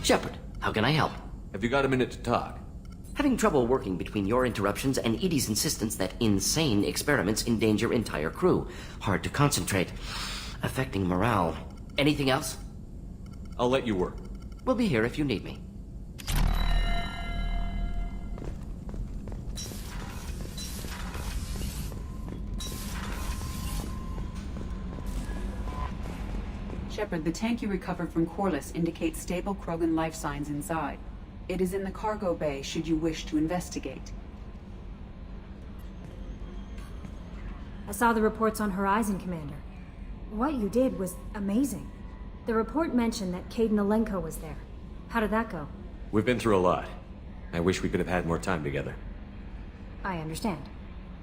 Shepard, how can I help? Have you got a minute to talk? Having trouble working between your interruptions and Edie's insistence that insane experiments endanger entire crew. Hard to concentrate. Affecting morale. Anything else? I'll let you work. We'll be here if you need me. Shepard, the tank you recovered from Corliss indicates stable Krogan life signs inside. It is in the cargo bay should you wish to investigate. I saw the reports on Horizon, Commander. What you did was amazing. The report mentioned that Kaidan Alenko was there. How did that go? We've been through a lot. I wish we could have had more time together. I understand.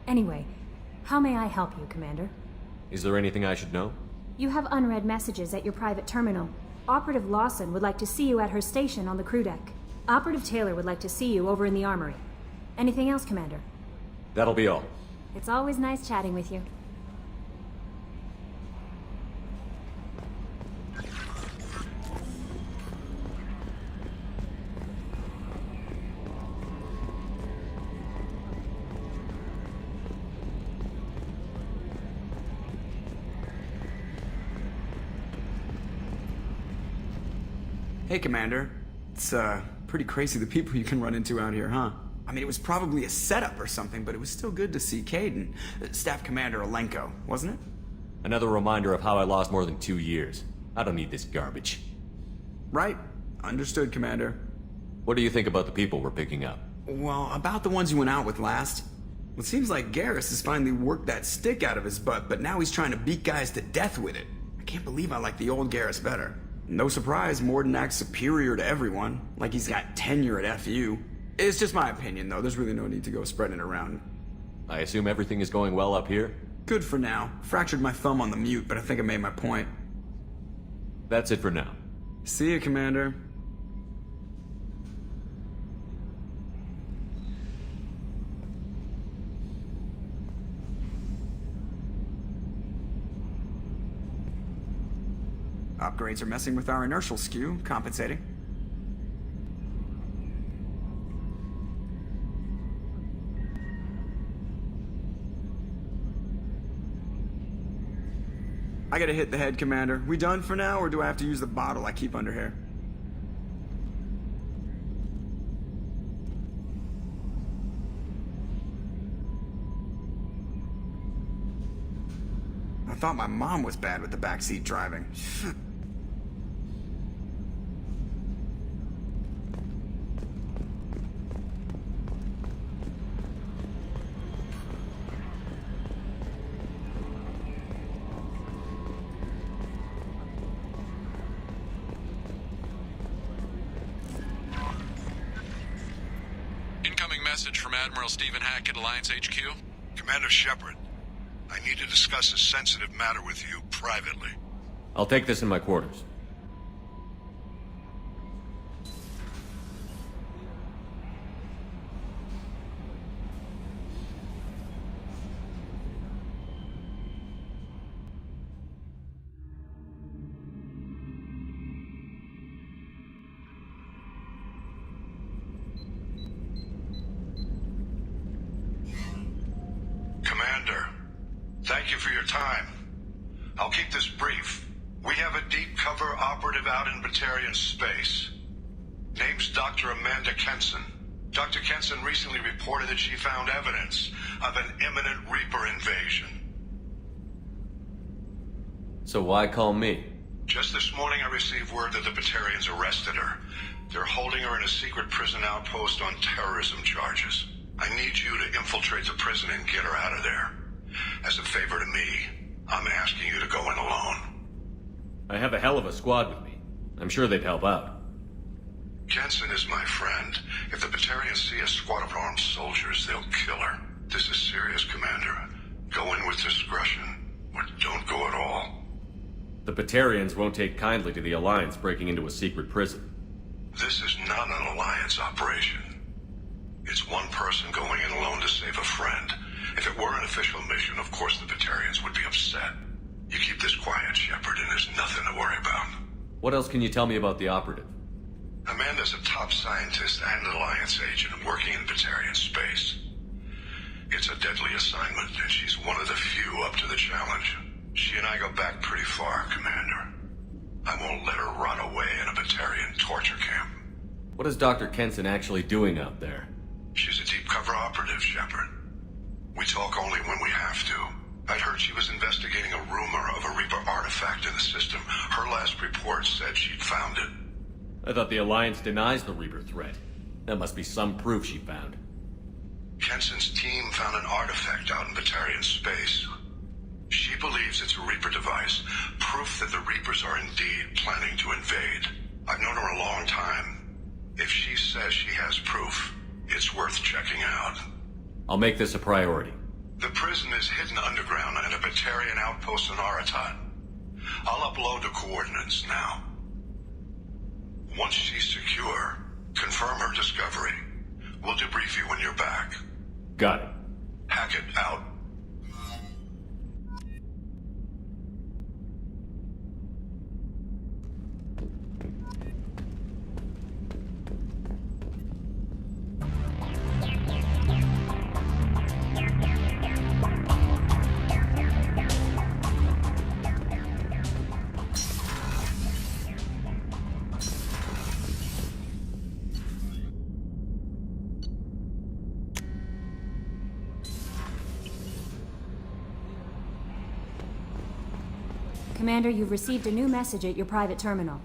Anyway, how may I help you, Commander? Is there anything I should know? You have unread messages at your private terminal. Operative Lawson would like to see you at her station on the crew deck. Operative Taylor would like to see you over in the armory. Anything else, Commander? That'll be all. It's always nice chatting with you. Hey, Commander. It's, pretty crazy the people you can run into out here, huh? I mean, it was probably a setup or something, but it was still good to see Kaidan. Staff Commander Alenko, wasn't it? Another reminder of how I lost more than 2 years. I don't need this garbage. Right. Understood, Commander. What do you think about the people we're picking up? Well, about the ones you went out with last. It seems like Garrus has finally worked that stick out of his butt, but now he's trying to beat guys to death with it. I can't believe I like the old Garrus better. No surprise, Morden acts superior to everyone, like he's got tenure at FU. It's just my opinion, though. There's really no need to go spreading it around. I assume everything is going well up here? Good for now. Fractured my thumb on the mute, but I think I made my point. That's it for now. See you, Commander. Upgrades are messing with our inertial skew, compensating. I gotta hit the head, Commander. We done for now, or do I have to use the bottle I keep under here? I thought my mom was bad with the backseat driving. Incoming message from Admiral Stephen Hackett, Alliance HQ. Commander Shepard, I need to discuss a sensitive matter with you privately. I'll take this in my quarters. Commander, thank you for your time. I'll keep this brief. We have a deep cover operative out in Batarian space. Name's Dr. Amanda Kenson. Dr. Kenson recently reported that she found evidence of an imminent Reaper invasion. So why call me? Just this morning I received word that the Batarians arrested her. They're holding her in a secret prison outpost on terrorism charges. I need you to infiltrate the prison and get her out of there. As a favor to me, I'm asking you to go in alone. I have a hell of a squad with me. I'm sure they'd help out. Jensen is my friend. If the Batarians see a squad of armed soldiers, they'll kill her. This is serious, Commander. Go in with discretion, or don't go at all. The Batarians won't take kindly to the Alliance breaking into a secret prison. This is not an Alliance operation. It's one person going in alone to save a friend. If it were an official mission, of course the Batarians would be upset. You keep this quiet, Shepard, and there's nothing to worry about. What else can you tell me about the operative? Amanda's a top scientist and Alliance agent working in Batarian space. It's a deadly assignment, and she's one of the few up to the challenge. She and I go back pretty far, Commander. I won't let her rot away in a Batarian torture camp. What is Dr. Kenson actually doing out there? She's a deep cover operative, Shepard. We talk only when we have to. I'd heard she was investigating a rumor of a Reaper artifact in the system. Her last report said she'd found it. I thought the Alliance denies the Reaper threat. That must be some proof she found. Kenson's team found an artifact out in Batarian space. She believes it's a Reaper device, proof that the Reapers are indeed planning to invade. I've known her a long time. If she says she has proof, it's worth checking out. I'll make this a priority. The prison is hidden underground in a Batarian outpost in Aratat. I'll upload the coordinates now. Once she's secure, confirm her discovery. We'll debrief you when you're back. Got it. Hackett out. Commander, you've received a new message at your private terminal.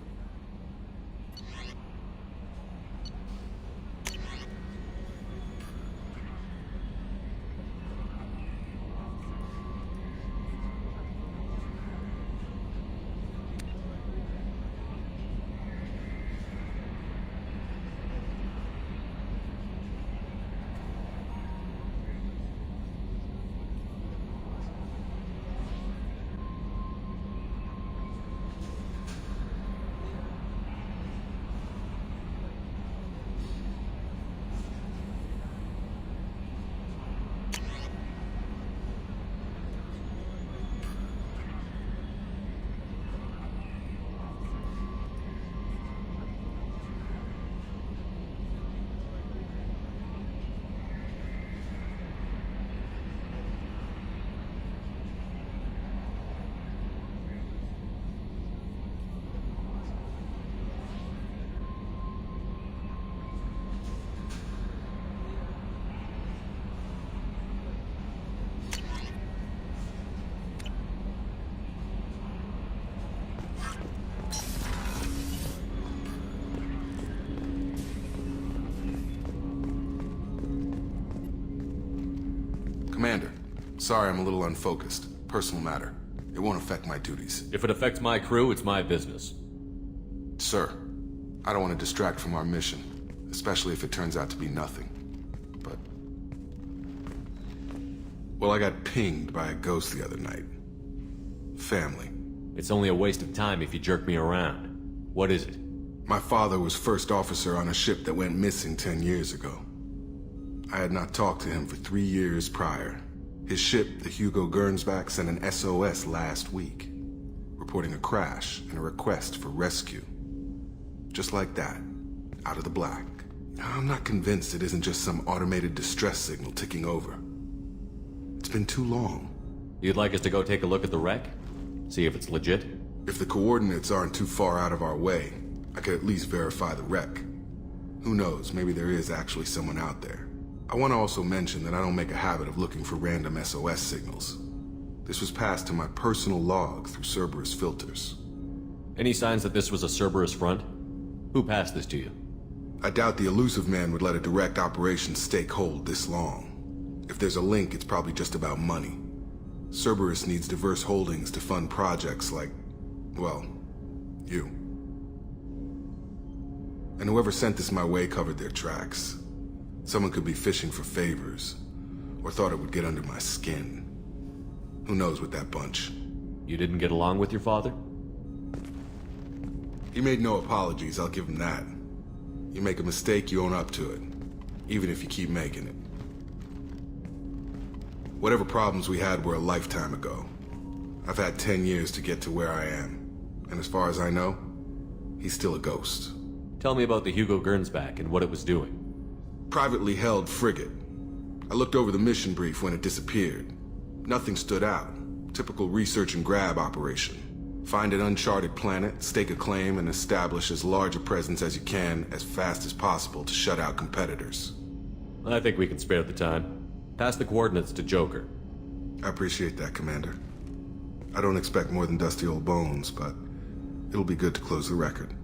Commander, sorry I'm a little unfocused. Personal matter. It won't affect my duties. If it affects my crew, it's my business. Sir, I don't want to distract from our mission, especially if it turns out to be nothing. But... well, I got pinged by a ghost the other night. Family. It's only a waste of time if you jerk me around. What is it? My father was first officer on a ship that went missing 10 years ago. I had not talked to him for 3 years prior. His ship, the Hugo Gernsback, sent an SOS last week, reporting a crash and a request for rescue. Just like that, out of the black. I'm not convinced it isn't just some automated distress signal ticking over. It's been too long. You'd like us to go take a look at the wreck? See if it's legit? If the coordinates aren't too far out of our way, I could at least verify the wreck. Who knows, maybe there is actually someone out there. I want to also mention that I don't make a habit of looking for random SOS signals. This was passed to my personal log through Cerberus filters. Any signs that this was a Cerberus front? Who passed this to you? I doubt the elusive man would let a direct operation stake hold this long. If there's a link, it's probably just about money. Cerberus needs diverse holdings to fund projects like, well, you. And whoever sent this my way covered their tracks. Someone could be fishing for favors, or thought it would get under my skin. Who knows with that bunch? You didn't get along with your father? He made no apologies, I'll give him that. You make a mistake, you own up to it, even if you keep making it. Whatever problems we had were a lifetime ago. I've had 10 years to get to where I am, and as far as I know, he's still a ghost. Tell me about the Hugo Gernsback and what it was doing. Privately held frigate. I looked over the mission brief when it disappeared. Nothing stood out. Typical research and grab operation. Find an uncharted planet, stake a claim, and establish as large a presence as you can as fast as possible to shut out competitors. I think we can spare the time. Pass the coordinates to Joker. I appreciate that, Commander. I don't expect more than dusty old bones, but it'll be good to close the record.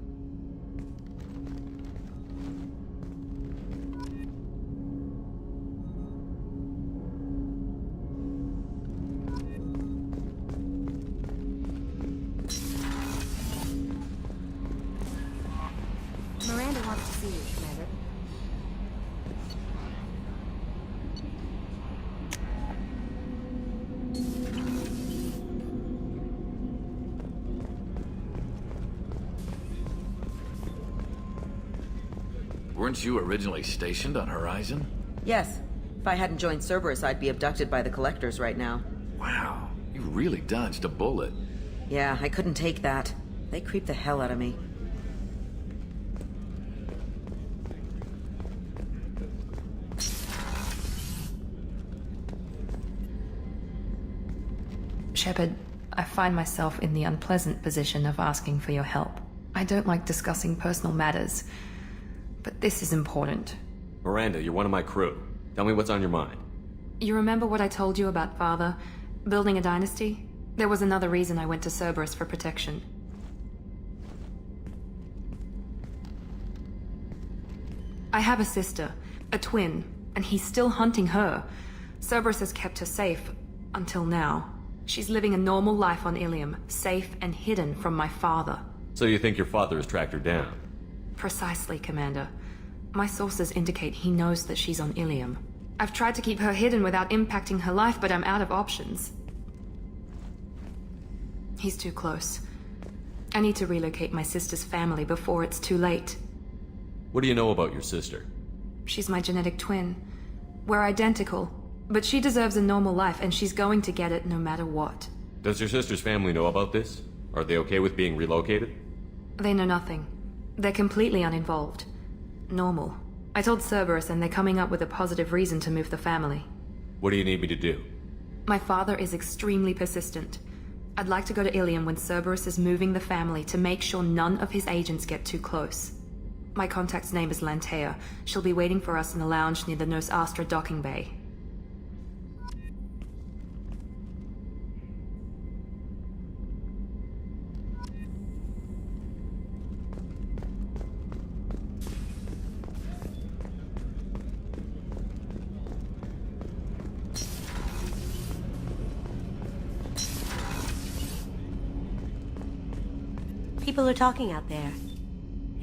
Miranda wants to see you, Commander. Weren't you originally stationed on Horizon? Yes. If I hadn't joined Cerberus, I'd be abducted by the Collectors right now. Wow, you really dodged a bullet. Yeah, I couldn't take that. They creeped the hell out of me. Shepard, I find myself in the unpleasant position of asking for your help. I don't like discussing personal matters, but this is important. Miranda, you're one of my crew. Tell me what's on your mind. You remember what I told you about Father? Building a dynasty? There was another reason I went to Cerberus for protection. I have a sister, a twin, and he's still hunting her. Cerberus has kept her safe, until now. She's living a normal life on Ilium, safe and hidden from my father. So you think your father has tracked her down? Precisely, Commander. My sources indicate he knows that she's on Ilium. I've tried to keep her hidden without impacting her life, but I'm out of options. He's too close. I need to relocate my sister's family before it's too late. What do you know about your sister? She's my genetic twin. We're identical, but she deserves a normal life, and she's going to get it no matter what. Does your sister's family know about this? Are they okay with being relocated? They know nothing. They're completely uninvolved. Normal. I told Cerberus, and they're coming up with a positive reason to move the family. What do you need me to do? My father is extremely persistent. I'd like to go to Ilium when Cerberus is moving the family to make sure none of his agents get too close. My contact's name is Lantea. She'll be waiting for us in the lounge near the Nos Astra docking bay. People are talking out there,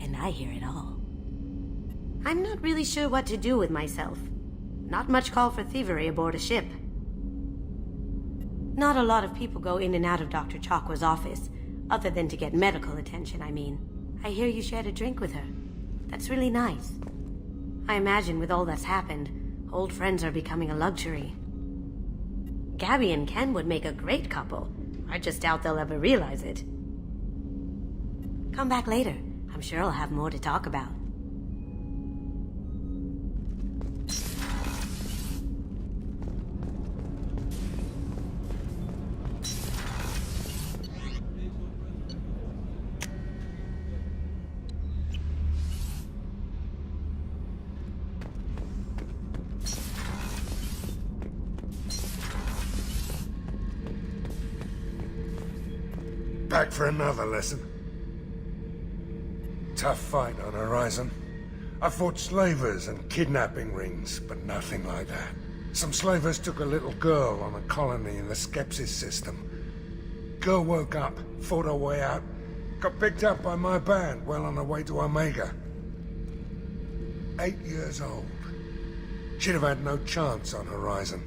and I hear it all. I'm not really sure what to do with myself. Not much call for thievery aboard a ship. Not a lot of people go in and out of Dr. Chakwa's office, other than to get medical attention, I mean. I hear you shared a drink with her. That's really nice. I imagine with all that's happened, old friends are becoming a luxury. Gabby and Ken would make a great couple. I just doubt they'll ever realize it. Come back later. I'm sure I'll have more to talk about. Back for another lesson. Tough fight on Horizon. I fought slavers and kidnapping rings, but nothing like that. Some slavers took a little girl on a colony in the Skepsis system. Girl woke up, fought her way out, got picked up by my band well on her way to Omega. 8 years old. She'd have had no chance on Horizon.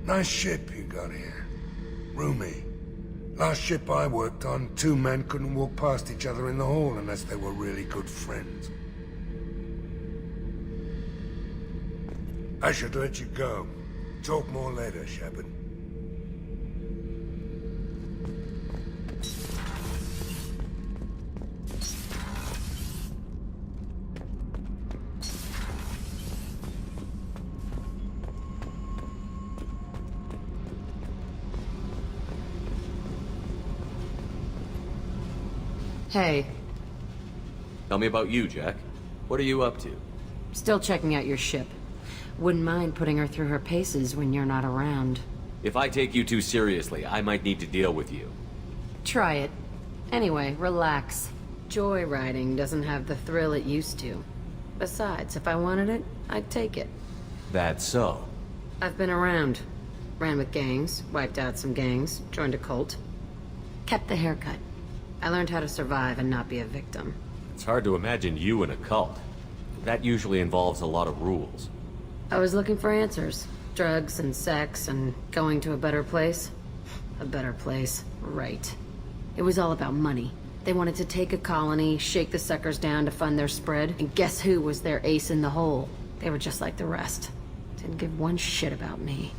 Nice ship you got here. Roomy. Last ship I worked on, 2 men couldn't walk past each other in the hall unless they were really good friends. I should let you go. Talk more later, Shepard. Hey. Tell me about you, Jack. What are you up to? Still checking out your ship. Wouldn't mind putting her through her paces when you're not around. If I take you too seriously, I might need to deal with you. Try it. Anyway, relax. Joyriding doesn't have the thrill it used to. Besides, if I wanted it, I'd take it. That's so. I've been around. Ran with gangs, wiped out some gangs, joined a cult. Kept the haircut. I learned how to survive and not be a victim. It's hard to imagine you in a cult. That usually involves a lot of rules. I was looking for answers. Drugs and sex and going to a better place. A better place, right. It was all about money. They wanted to take a colony, shake the suckers down to fund their spread, and guess who was their ace in the hole? They were just like the rest. Didn't give one shit about me.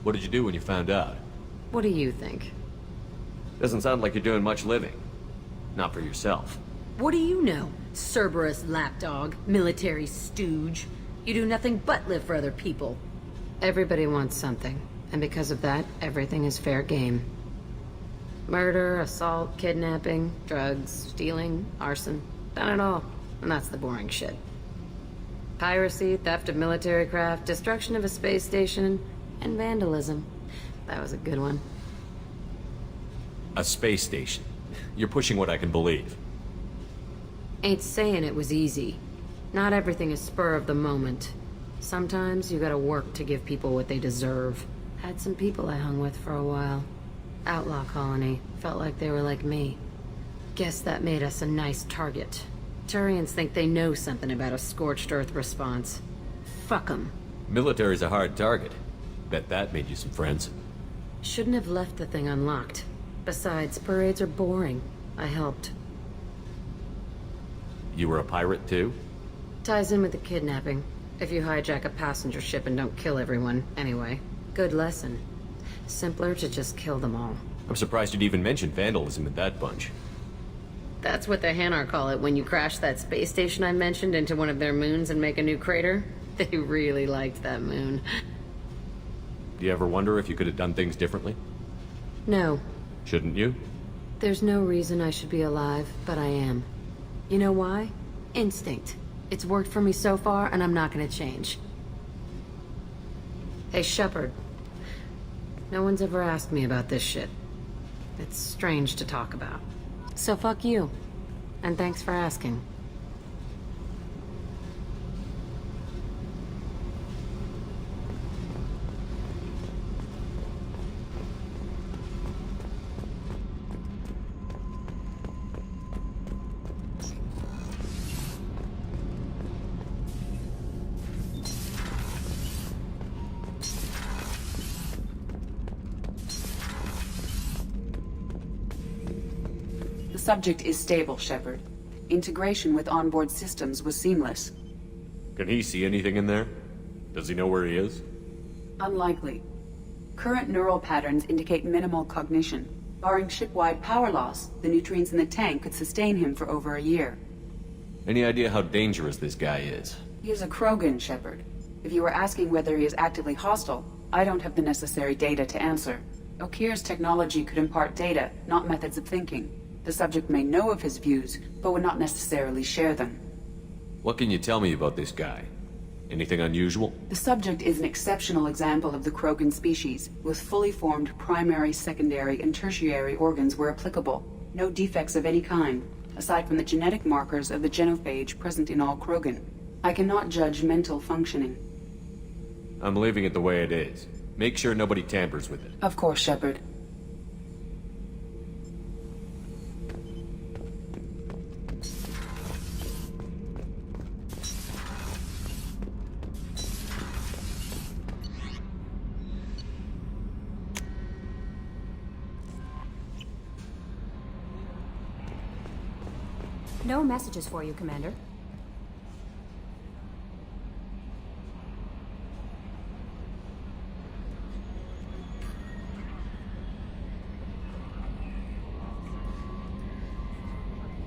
What did you do when you found out? What do you think? Doesn't sound like you're doing much living. Not for yourself. What do you know? Cerberus lapdog, military stooge. You do nothing but live for other people. Everybody wants something, and because of that, everything is fair game. Murder, assault, kidnapping, drugs, stealing, arson. Done it all. And that's the boring shit. Piracy, theft of military craft, destruction of a space station, and vandalism. That was a good one. A space station. You're pushing what I can believe. Ain't saying it was easy. Not everything is spur of the moment. Sometimes you gotta work to give people what they deserve. Had some people I hung with for a while. Outlaw colony. Felt like they were like me. Guess that made us a nice target. Turians think they know something about a scorched earth response. Fuck 'em. Military's a hard target. Bet that made you some friends. Shouldn't have left the thing unlocked. Besides, parades are boring. I helped. You were a pirate too? Ties in with the kidnapping. If you hijack a passenger ship and don't kill everyone, anyway. Good lesson. Simpler to just kill them all. I'm surprised you'd even mention vandalism in that bunch. That's what the Hanar call it when you crash that space station I mentioned into one of their moons and make a new crater. They really liked that moon. Do you ever wonder if you could have done things differently? No. Shouldn't you? There's no reason I should be alive, but I am. You know why? Instinct. It's worked for me so far, and I'm not gonna change. Hey, Shepard. No one's ever asked me about this shit. It's strange to talk about. So fuck you. And thanks for asking. The subject is stable, Shepard. Integration with onboard systems was seamless. Can he see anything in there? Does he know where he is? Unlikely. Current neural patterns indicate minimal cognition. Barring ship-wide power loss, the nutrients in the tank could sustain him for over a year. Any idea how dangerous this guy is? He is a Krogan, Shepard. If you were asking whether he is actively hostile, I don't have the necessary data to answer. Okir's technology could impart data, not methods of thinking. The subject may know of his views, but would not necessarily share them. What can you tell me about this guy? Anything unusual? The subject is an exceptional example of the Krogan species, with fully formed primary, secondary, and tertiary organs where applicable. No defects of any kind, aside from the genetic markers of the genophage present in all Krogan. I cannot judge mental functioning. I'm leaving it the way it is. Make sure nobody tampers with it. Of course, Shepard. No messages for you, Commander.